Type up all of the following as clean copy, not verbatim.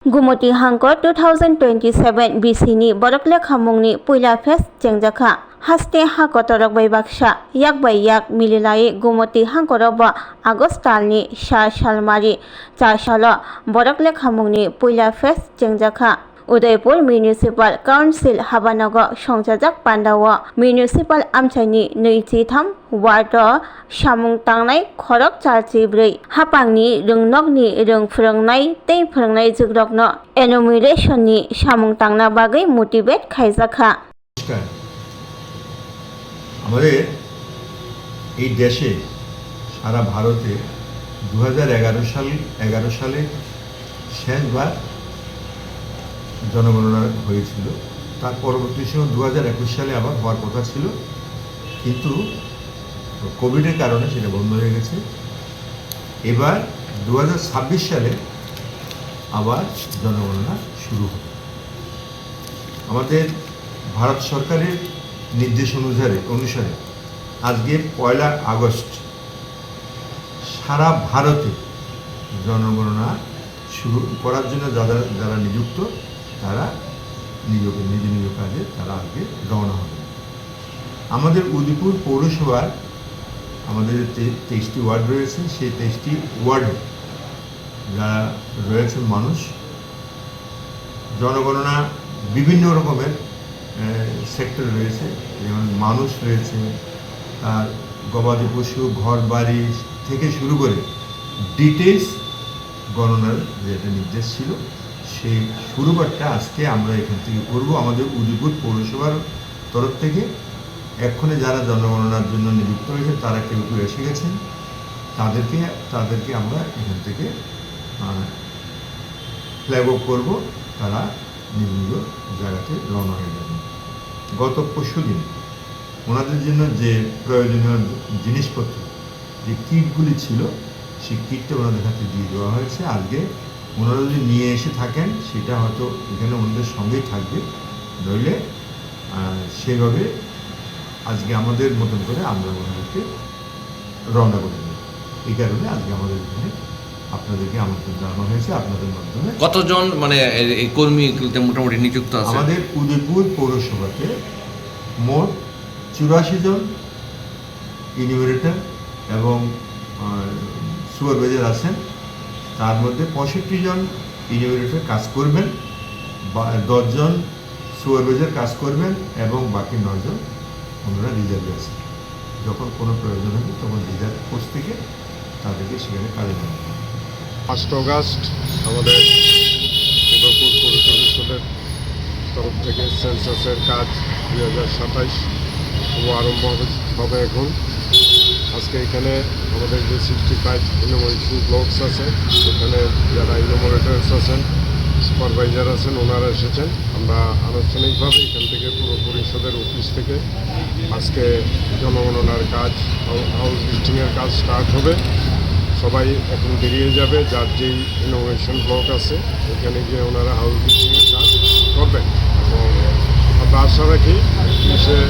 Gumoti Hangko 2027 BC-ni Borok Lekhamungni Puila Fest Jengjaka Haste Hakotorok bai Baksa Yak bai Yak Mililai Gumoti Hangkoroba Agostalni Shar Shalmari Char Shalo Borok Lekhamungni Puila Fest Jengjaka Udaipur Municipal Council Habanago Songjajak Pandawa Municipal Amchaini Neithitham Ward Samung Tangnai Khorok Charchibrei Hapangni Rungnokni Rungphrongnai Tei Phrongnai Jugrokno Enumeration-ni Samung Tangna Bagai Motivate Khaijaka আমাদের এই দেশে সারা ভারতে 2011 সালে শেষবার জনগণনা হয়েছিল। তার পরবর্তী সময় 2021 সালে আবার হওয়ার কথা ছিল, কিন্তু কোভিডের কারণে সেটা বন্ধ হয়ে গেছে। এবার 2026 সালে আবার জনগণনা শুরু হবে। আমাদের ভারত সরকারের নির্দেশ অনুসারে আজকে 1 আগস্ট সারা ভারতে জনগণনা শুরু করার জন্য যারা নিযুক্ত তারা নিজ কাজে তারা আজকে রওনা হবে। আমাদের উদয়পুর পৌরসভার আমাদের 23টি ওয়ার্ড রয়েছে, সেই 23টি ওয়ার্ডে যারা রয়েছেন মানুষ, জনগণনা বিভিন্ন রকমের সেক্টর রয়েছে, যেমন মানুষ রয়েছে, তার গবাদি পশু, ঘর বাড়ি থেকে শুরু করে ডিটেলস গণনার যেটা নির্দেশ ছিল সেই শুরুবারটা আজকে আমরা এখান থেকে করব। আমাদের উদয়পুর পৌরসভার তরফ থেকে এক্ষণে যারা জনগণনার জন্য নিযুক্ত হয়েছে তারা কেউ এসে গেছেন, তাদেরকে আমরা এখান থেকে ফ্ল্যাগ অফ করবো, তারা নিজ নিজ জায়গাতে রওনা হয়ে যাবেন। গত পরশুদিন ওনাদের জন্য যে প্রয়োজনীয় জিনিসপত্র, যে কিটগুলি ছিল, সেই কিটটা ওনাদের হাতে দিয়ে দেওয়া হয়েছে। আজকে ওনারা যদি নিয়ে এসে থাকেন সেটা হয়তো এখানে ওনাদের সঙ্গেই থাকবে, নইলে সেইভাবে আজকে আমাদের মতন করে আমরা ওনাদেরকে রওনা করে দেব। এই কারণে আজকে আমাদের এখানে আপনাদেরকে আমন্ত্রণ জানানো হয়েছে আপনাদের মাধ্যমে। কতজন মানে কর্মী মোটামুটি নিযুক্ত আছে? আমাদের উদয়পুর পৌরসভাতে মোট 84 জন ইনুমারেটর এবং সুপারভাইজার আছেন। তার মধ্যে 65 জন ইনুমারেটর কাজ করবেন, 10 জন সুপারভাইজার কাজ করবেন এবং বাকি 9 জন ওনারা রিজার্ভে আছেন। যখন কোনো প্রয়োজন হবে তখন রিজার্ভ পোস্ট থেকে তাদেরকে সেখানে কাজে নেওয়া হবে। 5 আগস্ট আমাদের উদয়পুর পৌর পরিষদের তরফ থেকে সেন্সাসের কাজ 2027 আরম্ভ হবে। এখন আজকে এখানে আমাদের যে 65 ইনোভেশন ব্লকস আছে, সেখানে যারা ইনোভেটরস আছেন, সুপারভাইজার আছেন, ওনারা এসেছেন। আমরা আনুষ্ঠানিকভাবে এখান থেকে পুরো পরিষদের অফিস থেকে আজকে জনগণনার কাজ, হাউস লিস্টিংয়ের কাজ স্টার্ট হবে। সবাই এখন বেরিয়ে যাবে, যার যেই ইনোভেশন ব্লক আছে ওখানে গিয়ে ওনারা হাউস লিস্টিংয়ের কাজ করবেন এবং আমরা আশা রাখি 30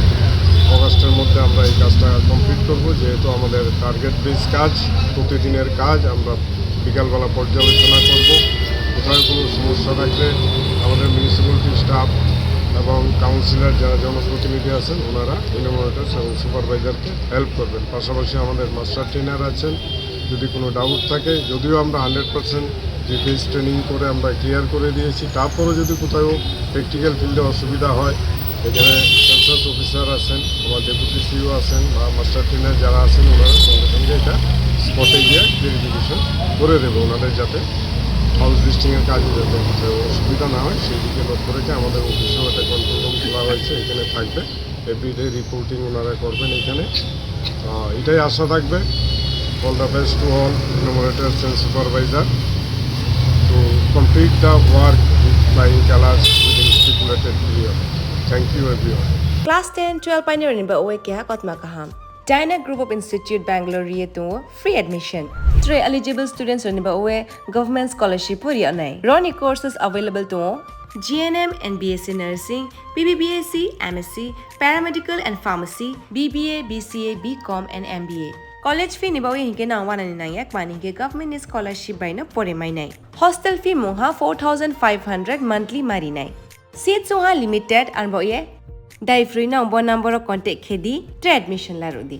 আগস্টের মধ্যে আমরা এই কাজটা কমপ্লিট করব। যেহেতু আমাদের টার্গেট বেস কাজ, প্রতিদিনের কাজ, আমরা বিকালবেলা পর্যালোচনা করব। কোথাও কোনো সমস্যা থাকলে আমাদের মিউনিসিপ্যালিটি স্টাফ এবং কাউন্সিলর যারা জনপ্রতিনিধি আছেন ওনারা ইনোভেটরস এবং সুপারভাইজারকে হেল্প করবেন। পাশাপাশি আমাদের মাস্টার ট্রেনার আছেন, যদি কোনো ডাউট থাকে, যদিও আমরা 100% বেস ট্রেনিং করে আমরা ক্লিয়ার করে দিয়েছি, তারপরেও যদি কোথাও প্র্যাকটিক্যাল ফিল্ডে অসুবিধা হয়, এখানে সেন্সাস অফিসার আছেন, আমার ডেপুটি সিইও আছেন বা মাস্টার ট্রেনার যারা আছেন, ওনারা সঙ্গে সঙ্গে এটা স্পটে গিয়ে ভেরিফিকেশন করে দেবে ওনাদের, যাতে হাউস লিস্টিংয়ের কাজে যাতে অসুবিধা না হয় সেই দিকে লক্ষ্য রেখে আমাদের অফিসেও একটা কন্ট্রোল রুম খোলা হয়েছে, এখানে থাকবে। এভরিডে রিপোর্টিং ওনারা করবেন এখানে। এটাই আশা থাকবে। All the best to all enumerators and supervisor to complete the work with flying colors within stipulated period. Thank you everyone. Class 10-12 pioneer ba owe kya kotma kaham. Dyna Group of Institute Bangalore to free admission. 3 eligible students ba owe government scholarship puri anai. Roni courses available to GNM and BSc Nursing, BBBSc, MSc, Paramedical and Pharmacy, BBA, BCA, BCom and MBA. College fee ni bawi hinke na wana ni na yak mani hinke government scholarship bai na pore mai nai. Hostel fee moha 4,500 monthly mari nai. Seats oha limited and bawi dai free na bo number contact khedi tre admission la rodi.